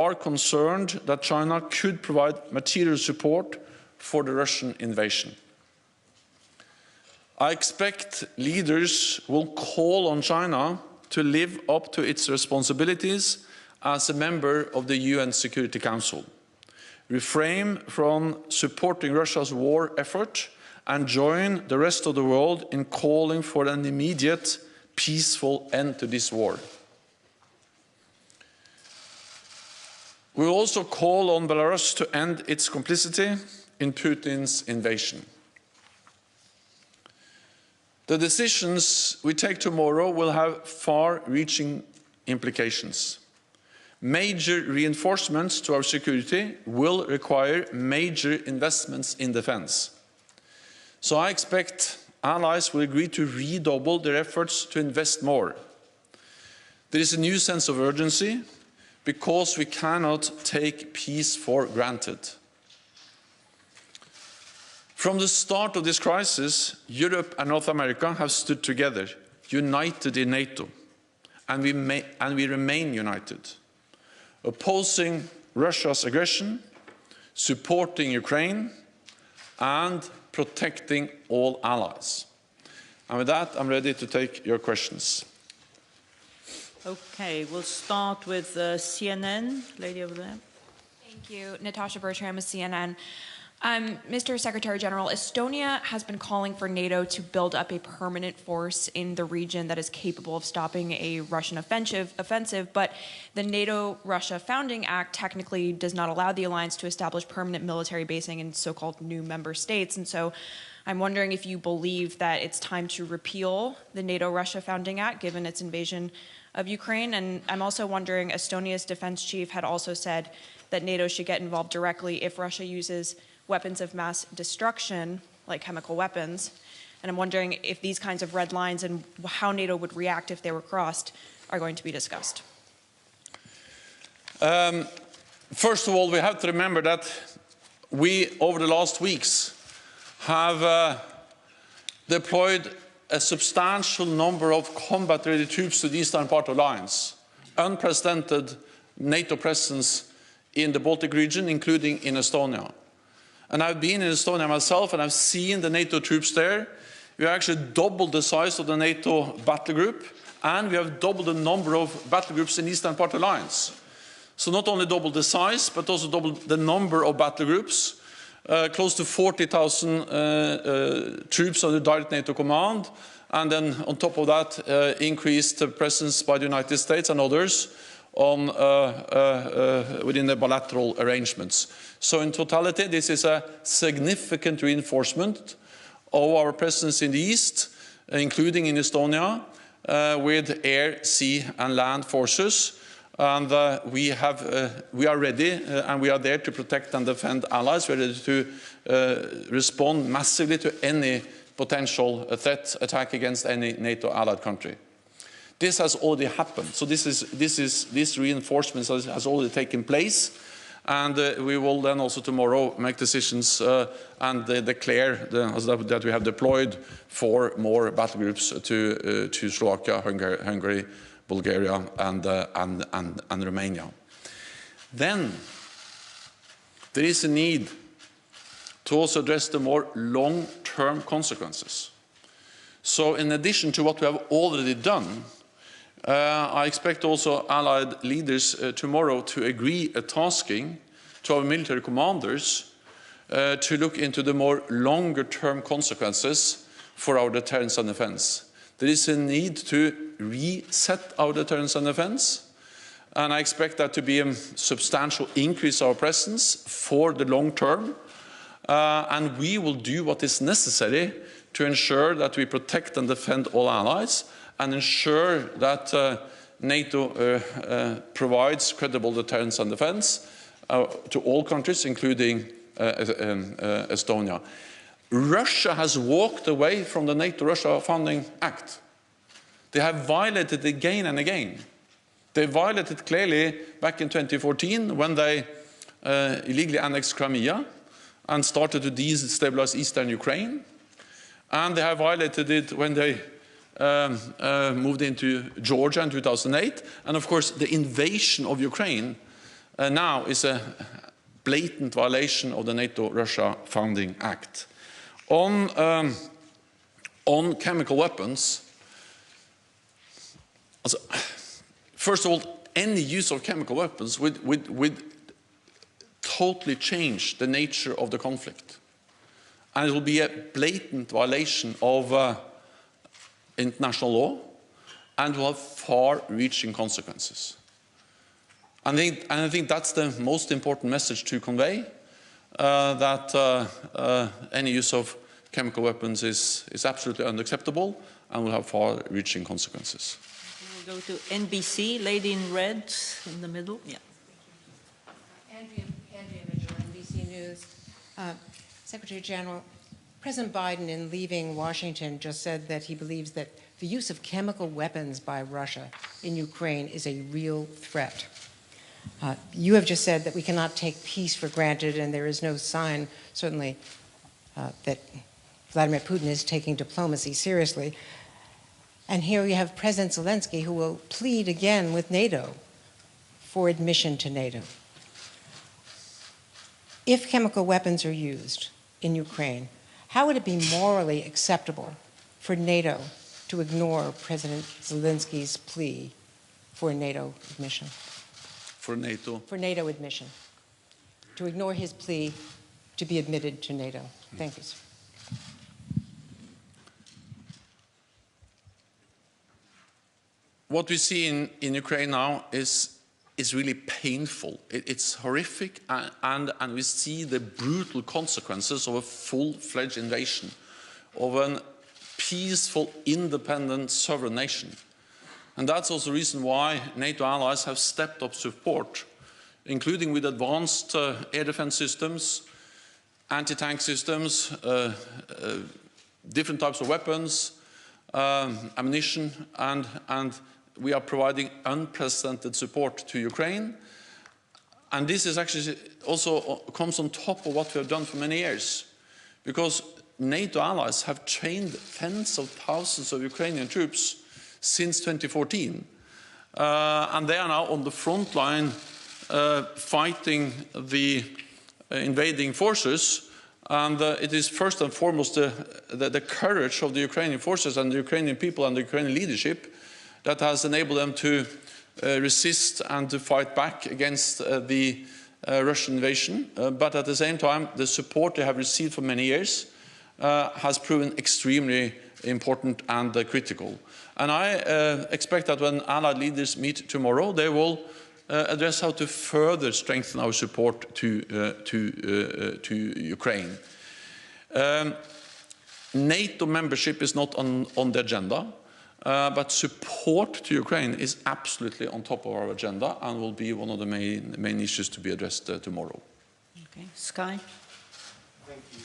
are concerned that China could provide material support for the Russian invasion. I expect leaders will call on China to live up to its responsibilities as a member of the UN Security Council, refrain from supporting Russia's war effort, and join the rest of the world in calling for an immediate, peaceful end to this war. We will also call on Belarus to end its complicity in Putin's invasion. The decisions we take tomorrow will have far-reaching implications. Major reinforcements to our security will require major investments in defense. So I expect allies will agree to redouble their efforts to invest more. There is a new sense of urgency because we cannot take peace for granted. From the start of this crisis, Europe and North America have stood together, united in NATO, and we remain united, opposing Russia's aggression, supporting Ukraine, and protecting all allies. And with that, I'm ready to take your questions. Okay, we'll start with CNN, lady over there. Thank you. Natasha Bertram with CNN. Mr. Secretary General, Estonia has been calling for NATO to build up a permanent force in the region that is capable of stopping a Russian offensive, but the NATO-Russia Founding Act technically does not allow the alliance to establish permanent military basing in so-called new member states. And so I'm wondering if you believe that it's time to repeal the NATO-Russia Founding Act, given its invasion of Ukraine. And I'm also wondering, Estonia's defense chief had also said that NATO should get involved directly if Russia uses weapons of mass destruction, like chemical weapons. And I'm wondering if these kinds of red lines and how NATO would react if they were crossed are going to be discussed. First of all, we have to remember that we, over the last weeks, have deployed a substantial number of combat-ready troops to the eastern part of the alliance. Unprecedented NATO presence in the Baltic region, including in Estonia. And I've been in Estonia myself, and I've seen the NATO troops there. We have actually doubled the size of the NATO battle group, and we have doubled the number of battle groups in the eastern part of the alliance. So not only doubled the size, but also doubled the number of battle groups. Close to 40,000 troops under direct NATO command, and then on top of that, increased presence by the United States and others on, within the bilateral arrangements. So in totality, this is a significant reinforcement of our presence in the east, including in Estonia, with air, sea and land forces. And we are ready and we are there to protect and defend allies. We are ready to respond massively to any potential threat attack against any NATO allied country. This has already happened. So this reinforcement has already taken place. And we will then also tomorrow make decisions and declare that we have deployed 4 more battle groups to Slovakia, Hungary, Bulgaria and Romania. Then there is a need to also address the more long-term consequences. So in addition to what we have already done, I expect also allied leaders tomorrow to agree a tasking to our military commanders to look into the more longer-term consequences for our deterrence and defense. There is a need to reset our deterrence and defense, and I expect that to be a substantial increase of our presence for the long term, and we will do what is necessary to ensure that we protect and defend all allies and ensure that NATO provides credible deterrence and defense to all countries, including Estonia. Russia has walked away from the NATO-Russia Founding Act. They have violated it again and again. They violated it clearly back in 2014 when they illegally annexed Crimea and started to destabilize eastern Ukraine. And they have violated it when they moved into Georgia in 2008. And of course, the invasion of Ukraine now is a blatant violation of the NATO-Russia Founding Act. On chemical weapons, first of all, any use of chemical weapons would totally change the nature of the conflict. And it will be a blatant violation of international law and will have far-reaching consequences. And I think that's the most important message to convey, that any use of chemical weapons is absolutely unacceptable and will have far-reaching consequences. We'll go to NBC, lady in red in the middle. Yeah. Andrea Mitchell, NBC News. Secretary General, President Biden, in leaving Washington, just said that he believes that the use of chemical weapons by Russia in Ukraine is a real threat. You have just said that we cannot take peace for granted, and there is no sign, certainly, that Vladimir Putin is taking diplomacy seriously. And here you have President Zelensky, who will plead again with NATO for admission to NATO. If chemical weapons are used in Ukraine, how would it be morally acceptable for NATO to ignore President Zelensky's plea for NATO admission? For NATO? For NATO admission. To ignore his plea to be admitted to NATO. Thank you, sir. What we see in Ukraine now is really painful. It's horrific, and we see the brutal consequences of a full-fledged invasion of a peaceful, independent, sovereign nation. And that's also the reason why NATO allies have stepped up support, including with advanced air defense systems, anti-tank systems, different types of weapons, ammunition, and we are providing unprecedented support to Ukraine. And this is actually also comes on top of what we have done for many years, because NATO allies have trained tens of thousands of Ukrainian troops since 2014. And they are now on the front line fighting the invading forces. And it is first and foremost the courage of the Ukrainian forces and the Ukrainian people and the Ukrainian leadership that has enabled them to resist and to fight back against the Russian invasion. But at the same time, the support they have received for many years has proven extremely important and critical. And I expect that when Allied leaders meet tomorrow, they will address how to further strengthen our support to Ukraine. NATO membership is not on the agenda, but support to Ukraine is absolutely on top of our agenda and will be one of the main issues to be addressed tomorrow. Okay, Sky. Thank you.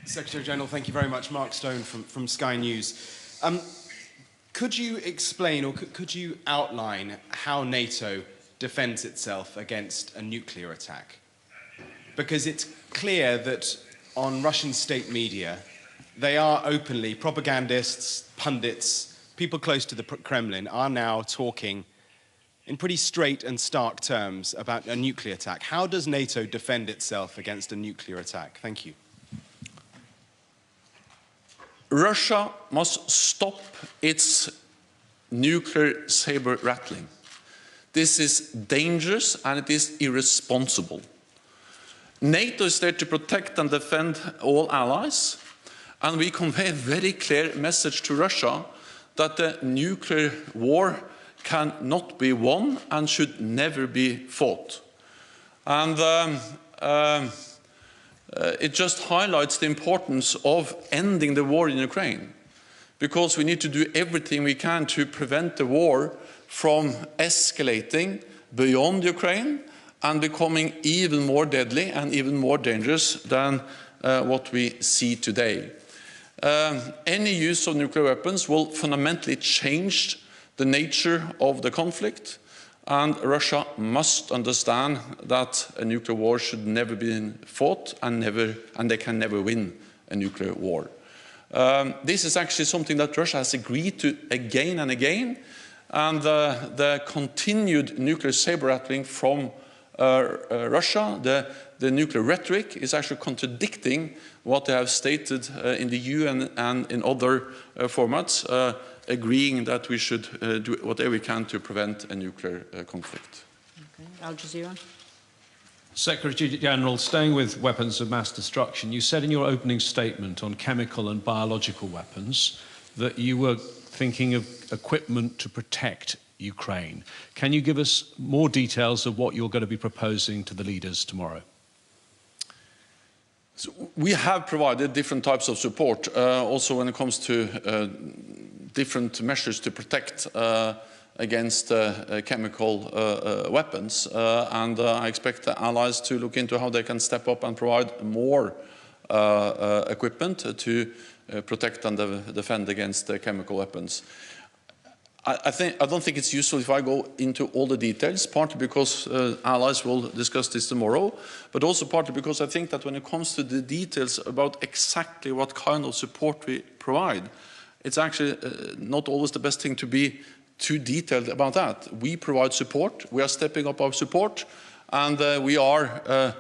Secretary General, thank you very much. Mark Stone from Sky News. Could you explain or could you outline how NATO defends itself against a nuclear attack? Because it's clear that on Russian state media, they are openly, propagandists, pundits, people close to the Kremlin are now talking in pretty straight and stark terms about a nuclear attack. How does NATO defend itself against a nuclear attack? Thank you. Russia must stop its nuclear saber rattling. This is dangerous and it is irresponsible. NATO is there to protect and defend all allies, and we convey a very clear message to Russia that the nuclear war cannot be won and should never be fought. And it just highlights the importance of ending the war in Ukraine, because we need to do everything we can to prevent the war from escalating beyond Ukraine and becoming even more deadly and even more dangerous than what we see today. Any use of nuclear weapons will fundamentally change the nature of the conflict, and Russia must understand that a nuclear war should never be fought and they can never win a nuclear war. This is actually something that Russia has agreed to again and again, and the continued nuclear saber-rattling from Russia, the nuclear rhetoric is actually contradicting what they have stated in the UN and in other formats, agreeing that we should do whatever we can to prevent a nuclear conflict. Okay. Al Jazeera. Secretary General, staying with weapons of mass destruction, you said in your opening statement on chemical and biological weapons that you were thinking of equipment to protect Ukraine. Can you give us more details of what you're going to be proposing to the leaders tomorrow? So we have provided different types of support, also when it comes to different measures to protect against chemical weapons. And I expect the allies to look into how they can step up and provide more equipment to protect and defend against chemical weapons. I don't think it's useful if I go into all the details, partly because allies will discuss this tomorrow, but also partly because I think that when it comes to the details about exactly what kind of support we provide, it's actually not always the best thing to be too detailed about that. We provide support, we are stepping up our support, and we are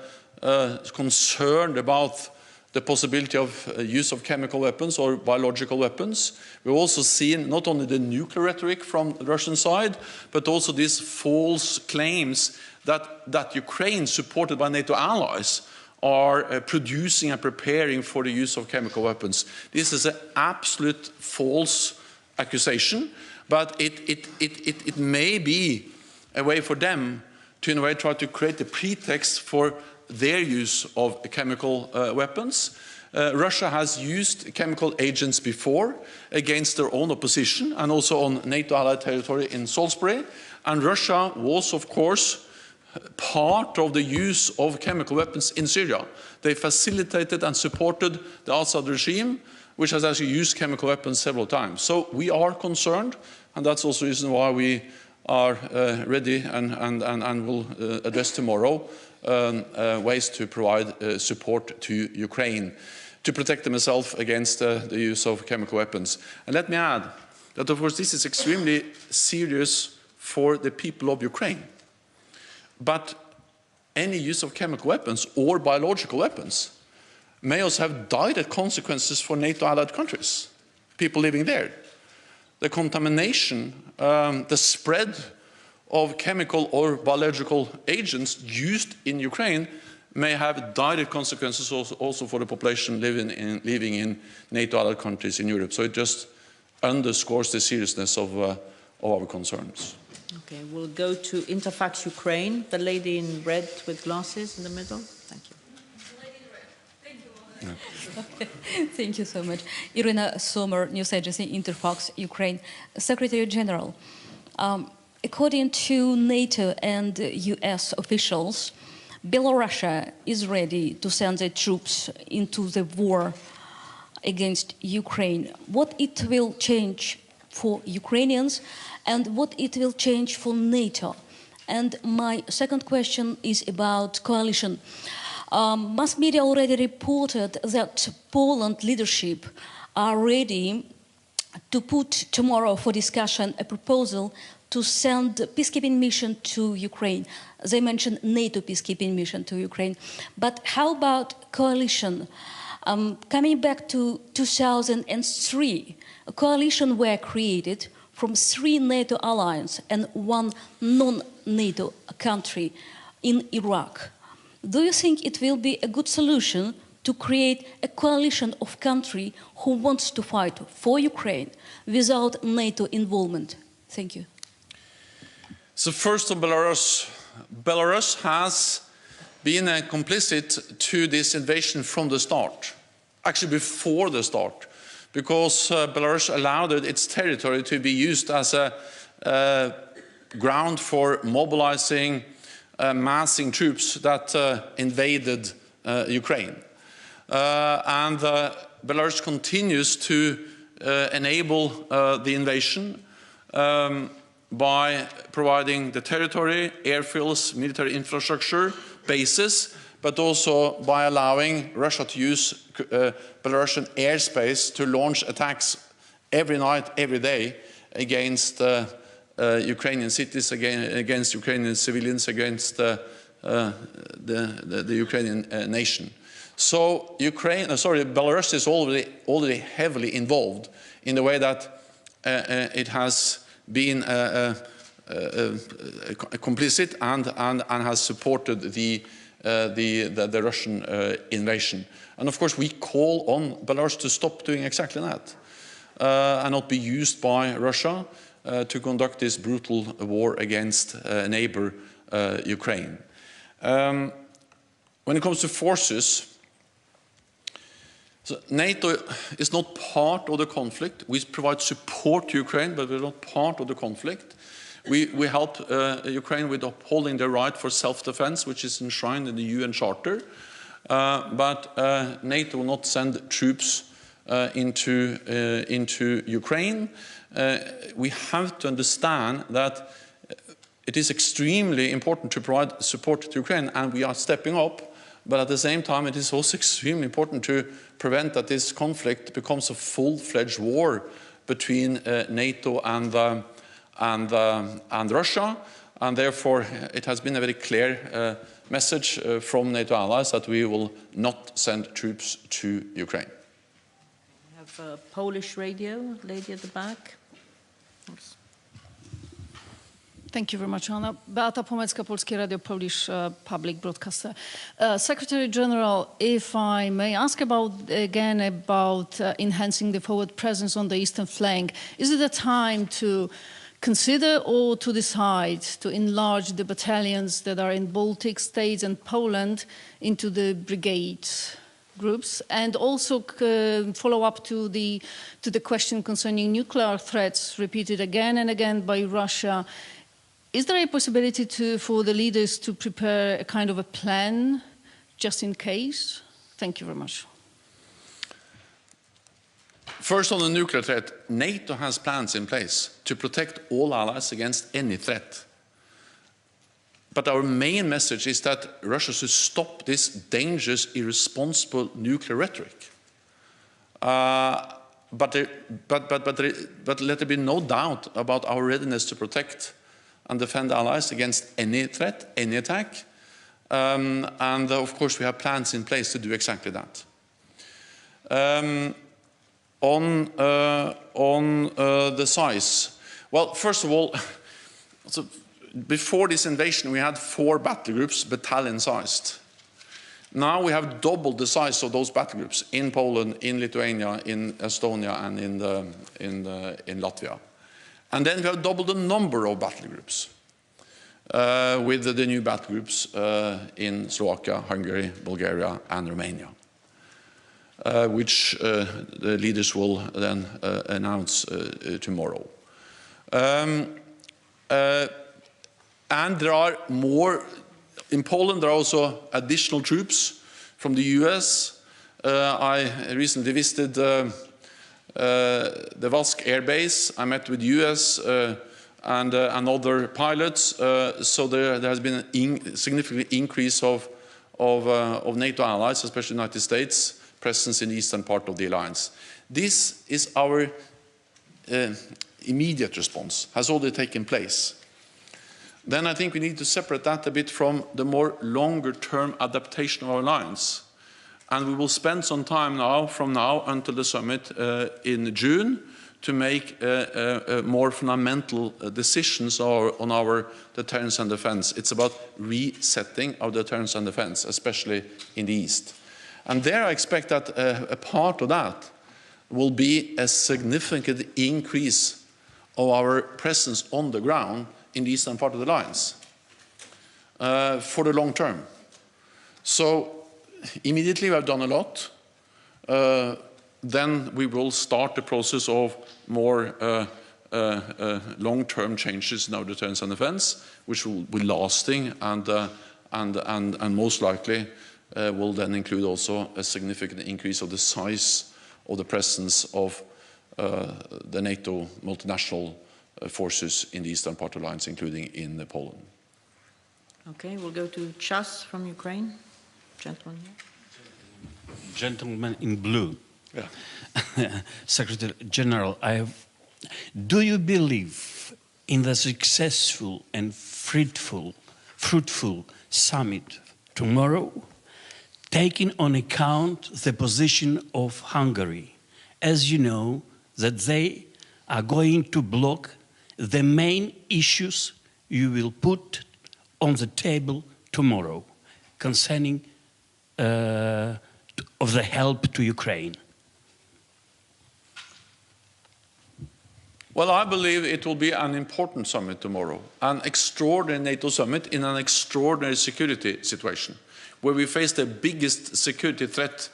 concerned about the possibility of use of chemical weapons or biological weapons. We've also seen not only the nuclear rhetoric from the Russian side, but also these false claims that Ukraine, supported by NATO allies, are producing and preparing for the use of chemical weapons. This is an absolute false accusation, but it may be a way for them to, in a way, try to create a pretext for their use of chemical weapons. Russia has used chemical agents before against their own opposition and also on NATO allied territory in Salisbury. And Russia was, of course, part of the use of chemical weapons in Syria. They facilitated and supported the Assad regime, which has actually used chemical weapons several times. So we are concerned, and that's also the reason why we are ready and will address tomorrow ways to provide support to Ukraine to protect themselves against the use of chemical weapons. And let me add that, of course, this is extremely serious for the people of Ukraine. But any use of chemical weapons or biological weapons may also have direct consequences for NATO allied countries, people living there. The contamination, the spread of chemical or biological agents used in Ukraine may have direct consequences also for the population living in NATO allied countries in Europe. So it just underscores the seriousness of our concerns. Okay, we'll go to Interfax Ukraine. The lady in red with glasses in the middle. Thank you. Thank you so much. Irina Sommer, news agency Interfax Ukraine. Secretary General, according to NATO and US officials, Belarus is ready to send their troops into the war against Ukraine. What it will change for Ukrainians and what it will change for NATO? And my second question is about coalition. Mass media already reported that Poland leadership are ready to put tomorrow for discussion a proposal to send a peacekeeping mission to Ukraine. They mentioned NATO peacekeeping mission to Ukraine. But how about coalition? Coming back to 2003, a coalition were created from 3 NATO alliances and 1 non-NATO country in Iraq. Do you think it will be a good solution to create a coalition of countries who wants to fight for Ukraine without NATO involvement? Thank you. So first on Belarus. Belarus has been complicit to this invasion from the start, actually before the start, because Belarus allowed its territory to be used as a ground for mobilizing massing troops that invaded Ukraine. And Belarus continues to enable the invasion by providing the territory, airfields, military infrastructure, bases, but also by allowing Russia to use Belarusian airspace to launch attacks every night, every day against Ukrainian cities, against Ukrainian civilians, against the Ukrainian nation. So Belarus is already heavily involved in the way that it has been complicit and has supported the Russian invasion. And of course we call on Belarus to stop doing exactly that and not be used by Russia to conduct this brutal war against neighbor Ukraine. When it comes to forces, so NATO is not part of the conflict. We provide support to Ukraine, but we're not part of the conflict. We help Ukraine with upholding their right for self-defense, which is enshrined in the UN Charter. But NATO will not send troops into Ukraine. We have to understand that it is extremely important to provide support to Ukraine, and we are stepping up. But at the same time, it is also extremely important to prevent that this conflict becomes a full-fledged war between NATO and Russia. And therefore, it has been a very clear message from NATO allies that we will not send troops to Ukraine. We have a Polish radio, lady at the back. Yes. Thank you very much, Anna. Beata Pomecka, Polskie Radio, Polish public broadcaster. Secretary General, if I may ask again about enhancing the forward presence on the eastern flank, is it a time to consider or to decide to enlarge the battalions that are in Baltic states and Poland into the brigade groups, and also follow up to the question concerning nuclear threats repeated again and again by Russia? Is there a possibility for the leaders to prepare a kind of a plan just in case? Thank you very much. First, on the nuclear threat, NATO has plans in place to protect all allies against any threat. But our main message is that Russia should stop this dangerous, irresponsible nuclear rhetoric. But let there be no doubt about our readiness to protect and defend allies against any threat, any attack. And of course, we have plans in place to do exactly that. On the size, well, first of all, so before this invasion, we had 4 battle groups, battalion-sized. Now we have doubled the size of those battle groups in Poland, in Lithuania, in Estonia, and in Latvia. And then we have doubled the number of battle groups with the new battle groups in Slovakia, Hungary, Bulgaria, and Romania, which the leaders will then announce tomorrow. And there are more. In Poland, there are also additional troops from the US. I recently visited the Valsk Air Base. I met with US and other pilots. So there has been a significant increase of NATO allies, especially the United States, presence in the eastern part of the alliance. This is our immediate response, has already taken place. Then I think we need to separate that a bit from the more longer-term adaptation of our alliance. And we will spend some time now, from now until the summit in June, to make more fundamental decisions on our deterrence and defense. It's about resetting our deterrence and defense, especially in the East. And there I expect that a part of that will be a significant increase of our presence on the ground in the eastern part of the alliance for the long term. So immediately we have done a lot. Then we will start the process of more long-term changes in our deterrence and defense, which will be lasting and most likely will then include also a significant increase of the size of the presence of the NATO multinational forces in the eastern part of the alliance, including in Poland. Okay, we'll go to Chas from Ukraine. Gentleman here. Gentleman in blue. Yeah. Secretary General, do you believe in the successful and fruitful summit tomorrow, taking on account the position of Hungary. As you know, that they are going to block the main issues you will put on the table tomorrow concerning of the help to Ukraine. Well, I believe it will be an important summit tomorrow, an extraordinary NATO summit in an extraordinary security situation, where we face the biggest security threat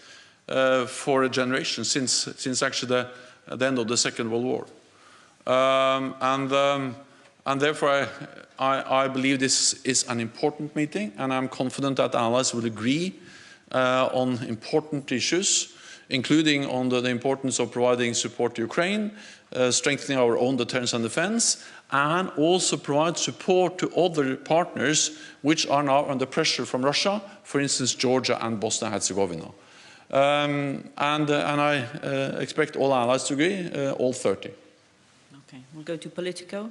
for a generation since actually the end of the Second World War. And therefore, I believe this is an important meeting, and I'm confident that allies will agree on important issues, including on the importance of providing support to Ukraine, strengthening our own deterrence and defense, and also provide support to other partners which are now under pressure from Russia, for instance, Georgia and Bosnia-Herzegovina. And I expect all allies to agree, all 30. Okay, we'll go to Politico.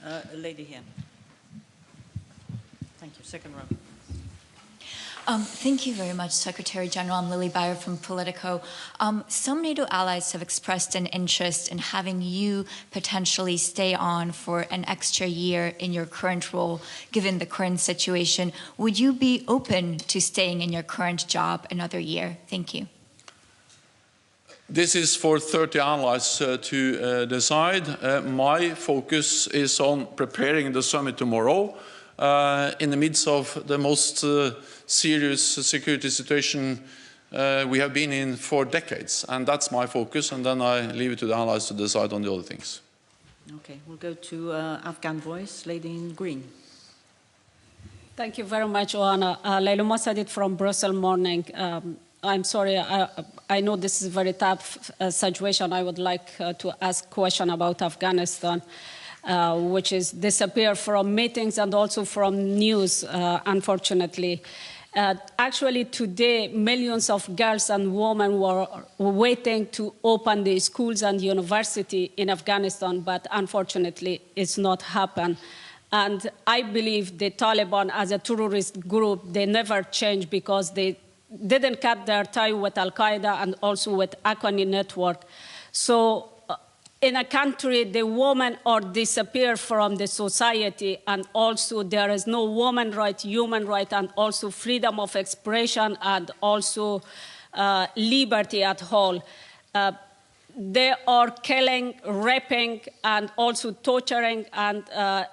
A lady here. Thank you, second row. Thank you very much, Secretary General. I'm Lily Bayer from Politico. Some NATO allies have expressed an interest in having you potentially stay on for an extra year in your current role, given the current situation. Would you be open to staying in your current job another year? Thank you. This is for 30 allies to decide. My focus is on preparing the summit tomorrow in the midst of the most serious security situation we have been in for decades. And that's my focus, and then I leave it to the allies to decide on the other things. Okay, we'll go to Afghan Voice, lady in green. Thank you very much, Oana. Layla Mossadid from Brussels Morning. I'm sorry, I know this is a very tough situation. I would like to ask a question about Afghanistan, which is disappear from meetings and also from news, unfortunately. Actually, today, millions of girls and women were waiting to open the schools and university in Afghanistan, but unfortunately, it's not happened. And I believe the Taliban, as a terrorist group, they never change because they didn't cut their tie with Al-Qaeda and also with Akani network. So in a country, the women are disappear from the society, and also there is no woman right, human right, and also freedom of expression, and also liberty at all. They are killing, raping, and also torturing and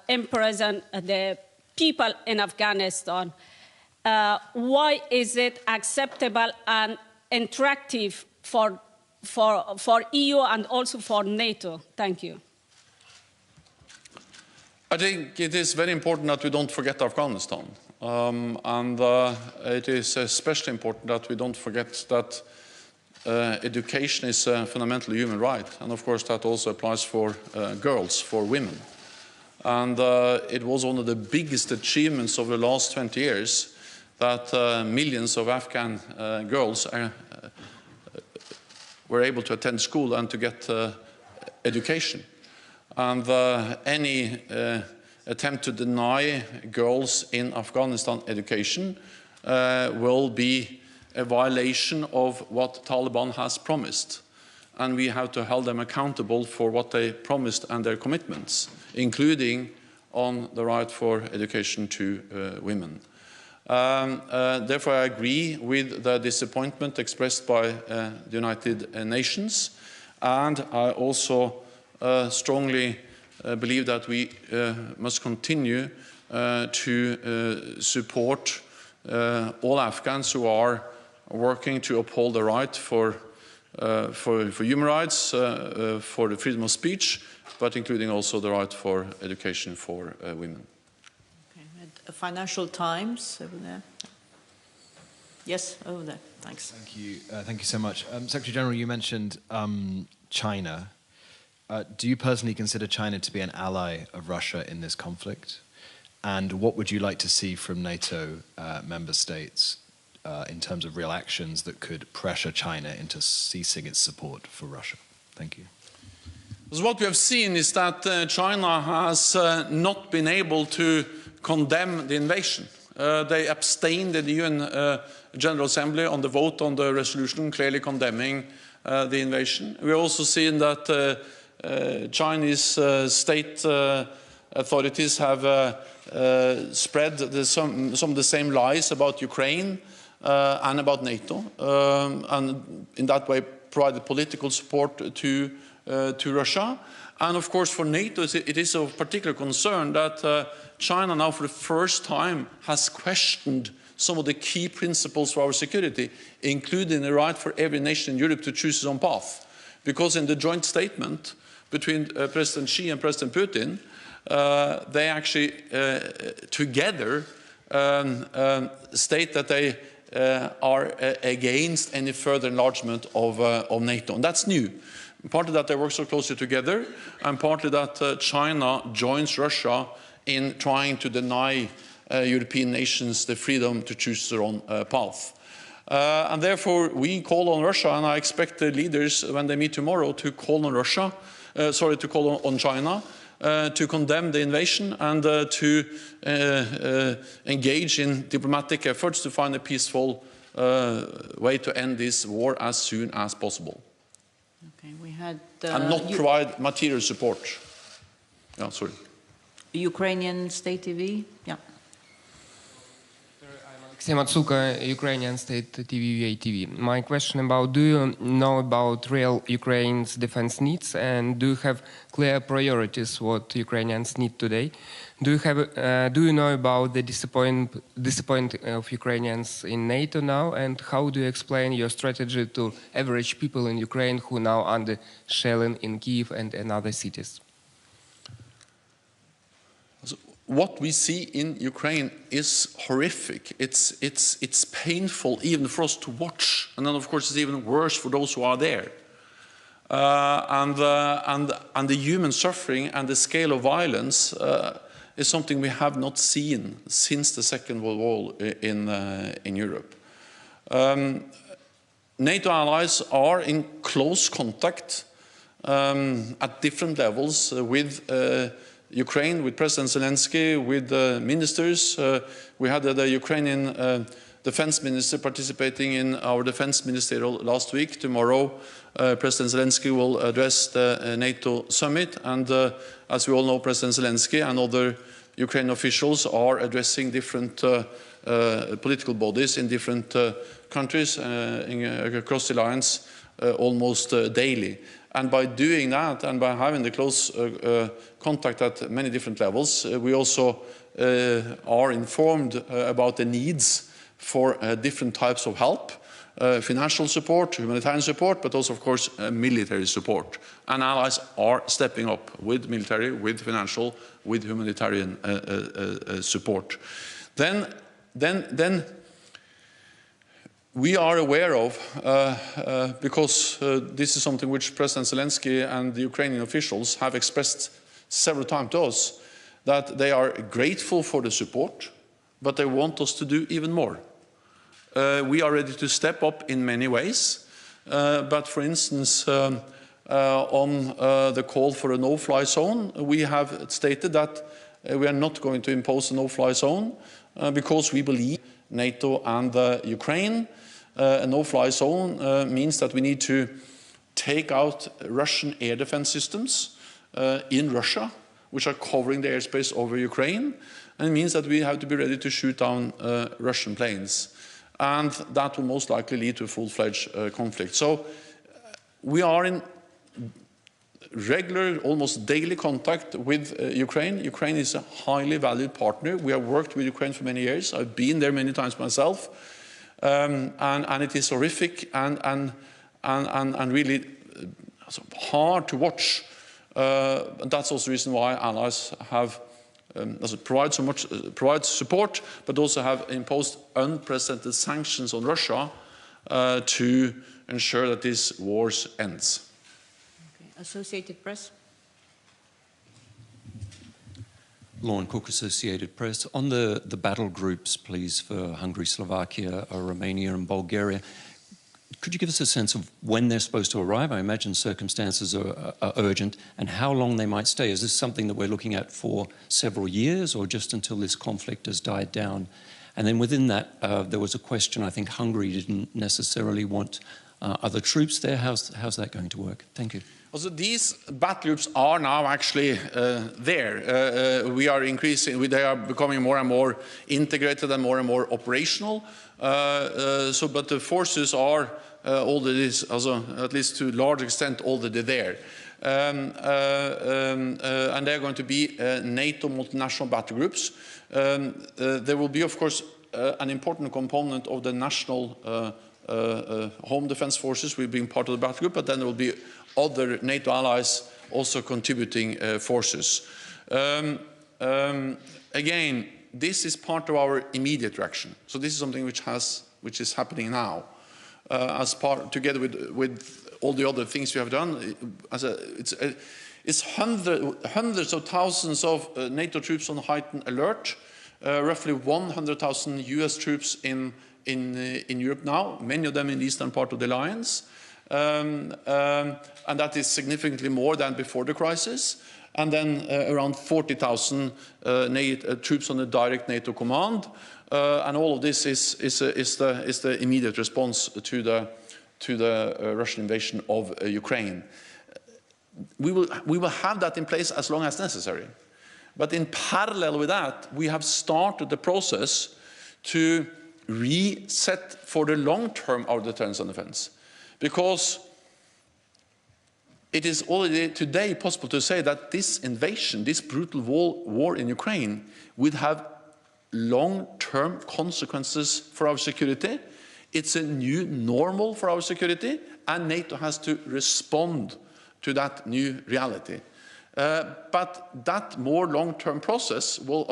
imprison the people in Afghanistan. Why is it acceptable and attractive for EU and also for NATO? Thank you. I think it is very important that we don't forget Afghanistan. It is especially important that we don't forget that education is a fundamental human right. And of course that also applies for girls, for women. And it was one of the biggest achievements of the last 20 years that millions of Afghan girls were able to attend school and to get education. And any attempt to deny girls in Afghanistan education will be a violation of what Taliban has promised. And we have to hold them accountable for what they promised and their commitments, including on the right for education to women. Therefore, I agree with the disappointment expressed by the United Nations, and I also strongly believe that we must continue to support all Afghans who are working to uphold the right for human rights, for the freedom of speech, but including also the right for education for women. Financial Times over there. Yes, over there. Thanks. Thank you. Thank you so much. Secretary General, you mentioned China. Do you personally consider China to be an ally of Russia in this conflict? And what would you like to see from NATO member states in terms of real actions that could pressure China into ceasing its support for Russia? Thank you. So what we have seen is that China has not been able to condemn the invasion. They abstained in the UN General Assembly on the vote on the resolution clearly condemning the invasion. We have also seen that Chinese state authorities have spread some of the same lies about Ukraine and about NATO, and in that way provided political support to Russia. And of course for NATO it is of particular concern that China now for the first time has questioned some of the key principles for our security, including the right for every nation in Europe to choose its own path. Because in the joint statement between President Xi and President Putin, they actually together state that they are against any further enlargement of NATO. And that's new. Partly that they work so closely together, and partly that China joins Russia in trying to deny European nations the freedom to choose their own path. And therefore we call on Russia, and I expect the leaders when they meet tomorrow to call on Russia, to call on China to condemn the invasion and to engage in diplomatic efforts to find a peaceful way to end this war as soon as possible. Okay, we had and not provide material support. Yeah, sorry. Ukrainian state TV. Yeah. Matsuka, Ukrainian State TV. My question about, do you know about real Ukraine's defense needs, and do you have clear priorities what Ukrainians need today? Do you know about the disappointment of Ukrainians in NATO now, and how do you explain your strategy to average people in Ukraine who now under shelling in Kyiv and other cities? What we see in Ukraine is horrific. It's painful even for us to watch, and then of course it's even worse for those who are there. And the human suffering and the scale of violence is something we have not seen since the Second World War in Europe. NATO allies are in close contact at different levels with Ukraine, with President Zelensky, with ministers. We had the Ukrainian defense minister participating in our defense ministerial last week. Tomorrow, President Zelensky will address the NATO summit, and as we all know, President Zelensky and other Ukrainian officials are addressing different political bodies in different countries across the alliance almost daily. And by doing that, and by having the close contact at many different levels, we also are informed about the needs for different types of help, financial support, humanitarian support, but also, of course, military support. And allies are stepping up with military, with financial, with humanitarian support. Then we are aware of, because this is something which President Zelensky and the Ukrainian officials have expressed several times to us, that they are grateful for the support, but they want us to do even more. We are ready to step up in many ways, but for instance, on the call for a no-fly zone, we have stated that we are not going to impose a no-fly zone because we believe NATO and Ukraine. A no-fly zone means that we need to take out Russian air defense systems in Russia, which are covering the airspace over Ukraine, and it means that we have to be ready to shoot down Russian planes. And that will most likely lead to a full-fledged conflict. So we are in regular, almost daily contact with Ukraine. Ukraine is a highly valued partner. We have worked with Ukraine for many years. I've been there many times myself. And it is horrific and really hard to watch. And that's also the reason why allies have provide support, but also have imposed unprecedented sanctions on Russia to ensure that this war ends. Okay. Associated Press. Lauren Cook, Associated Press. On the battle groups, please, for Hungary, Slovakia, Romania and Bulgaria, could you give us a sense of when they're supposed to arrive? I imagine circumstances are urgent, and how long they might stay. Is this something that we're looking at for several years, or just until this conflict has died down? And then within that, there was a question, I think Hungary didn't necessarily want other troops there. How's that going to work? Thank you. Also, these battle groups are now actually there. We are increasing, they are becoming more and more integrated and more operational. But the forces are already, also, at least to a large extent, already there. And they're going to be NATO multinational battle groups. There will be, of course, an important component of the national home defense forces will be part of the battle group, but then there will be other NATO allies also contributing forces. Again, this is part of our immediate reaction. So this is something which is happening now, together with all the other things we have done. It's hundreds of thousands of NATO troops on heightened alert, roughly 100,000 US troops in Europe now, many of them in the eastern part of the alliance. And that is significantly more than before the crisis. And then around 40,000 troops on the direct NATO command. And all of this is the immediate response to the Russian invasion of Ukraine. We will have that in place as long as necessary. But in parallel with that, we have started the process to reset for the long term our deterrence and defense. Because it is already today possible to say that this invasion, this brutal war in Ukraine, would have long-term consequences for our security. It's a new normal for our security, and NATO has to respond to that new reality. But that more long-term process will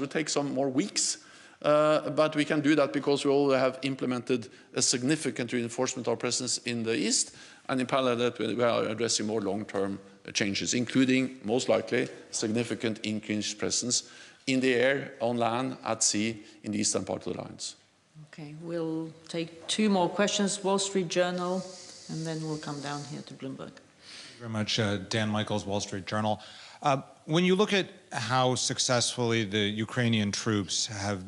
take some more weeks. But we can do that because we already have implemented a significant reinforcement of our presence in the east, and in parallel that we are addressing more long-term changes, including, most likely, significant increased presence in the air, on land, at sea, in the eastern part of the alliance. Okay, we'll take two more questions, Wall Street Journal, and then we'll come down here to Bloomberg. Thank you very much. Dan Michaels, Wall Street Journal. When you look at how successfully the Ukrainian troops have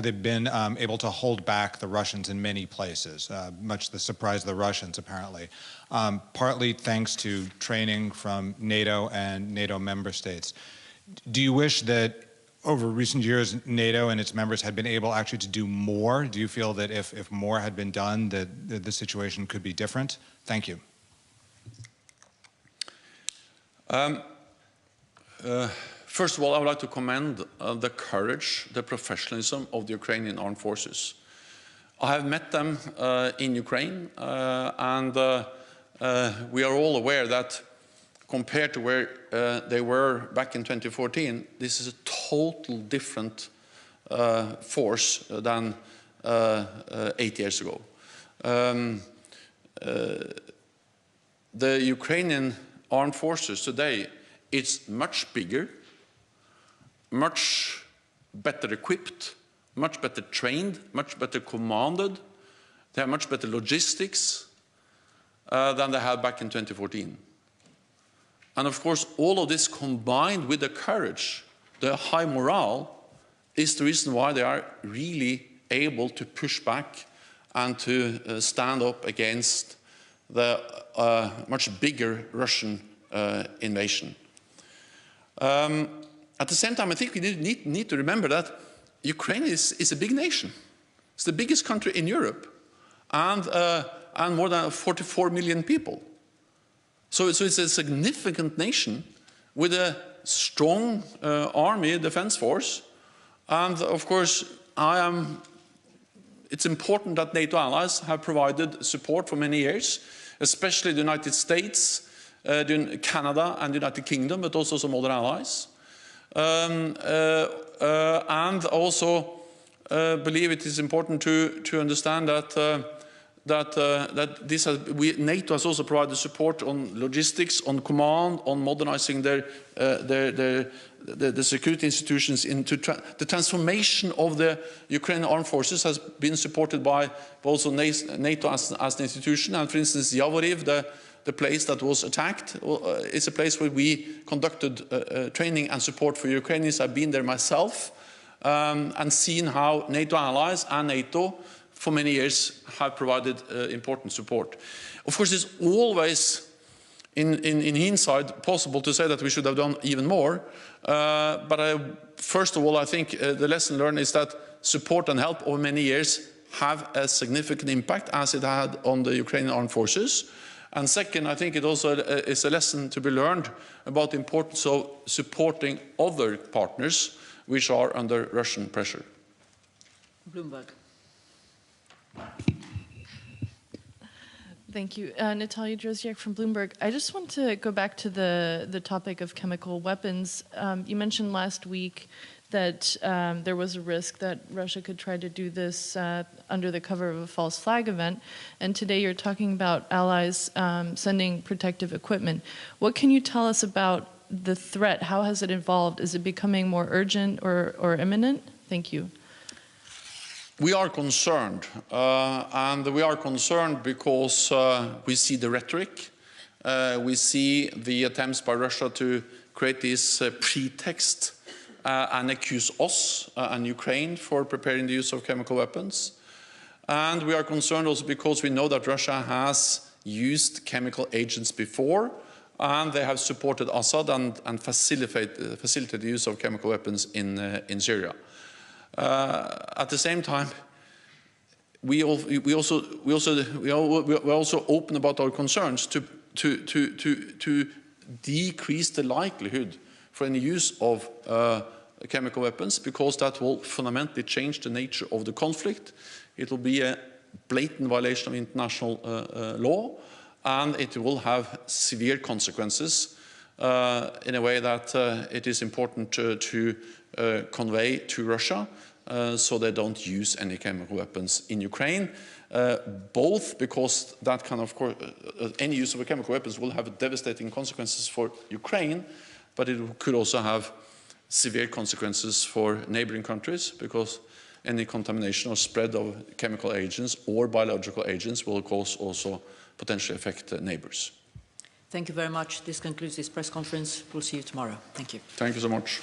they been able to hold back the Russians in many places, much to the surprise of the Russians, apparently, partly thanks to training from NATO and NATO member states. Do you wish that over recent years NATO and its members had been able actually to do more? Do you feel that if more had been done, that the situation could be different? Thank you. First of all, I would like to commend the courage, the professionalism of the Ukrainian armed forces. I have met them in Ukraine, and we are all aware that compared to where they were back in 2014, this is a total different force than 8 years ago. The Ukrainian armed forces today, it's much bigger, much better equipped, much better trained, much better commanded. They have much better logistics than they had back in 2014. And of course, all of this combined with the courage, the high morale, is the reason why they are really able to push back and to stand up against the much bigger Russian invasion. At the same time, I think we need to remember that Ukraine is a big nation. It's the biggest country in Europe, and more than 44 million people. So it's a significant nation with a strong army defense force. And of course, it's important that NATO allies have provided support for many years, especially the United States, Canada and the United Kingdom, but also some other allies. And also believe it is important to understand that that, NATO has also provided support on logistics, on command, on modernizing the security institutions. The transformation of the Ukrainian armed forces has been supported by also NATO as an institution. And for instance, Yavoriv, the place that was attacked, is a place where we conducted training and support for Ukrainians. I've been there myself and seen how NATO allies and NATO for many years have provided important support. Of course, it's always, in hindsight, possible to say that we should have done even more. First of all, I think the lesson learned is that support and help over many years have a significant impact, as it had on the Ukrainian armed forces. And second, I think it also is a lesson to be learned about the importance of supporting other partners which are under Russian pressure. Bloomberg. Thank you. Natalia Drozdyak from Bloomberg. I just want to go back to the topic of chemical weapons. You mentioned last week that there was a risk that Russia could try to do this under the cover of a false flag event. And today you're talking about allies sending protective equipment. What can you tell us about the threat? How has it evolved? Is it becoming more urgent or imminent? Thank you. We are concerned, and we are concerned because we see the rhetoric, we see the attempts by Russia to create this pretext and accuse us and Ukraine for preparing the use of chemical weapons. And we are concerned also because we know that Russia has used chemical agents before, and they have supported Assad and facilitated the use of chemical weapons in Syria. At the same time, we're also open about our concerns to decrease the likelihood for any use of chemical weapons, because that will fundamentally change the nature of the conflict. It will be a blatant violation of international law, and it will have severe consequences in a way that it is important to convey to Russia, so they don't use any chemical weapons in Ukraine, both because that kind of any use of chemical weapons will have devastating consequences for Ukraine, but it could also have severe consequences for neighboring countries, because any contamination or spread of chemical agents or biological agents will, of course, also potentially affect neighbors. Thank you very much. This concludes this press conference. We'll see you tomorrow. Thank you. Thank you so much.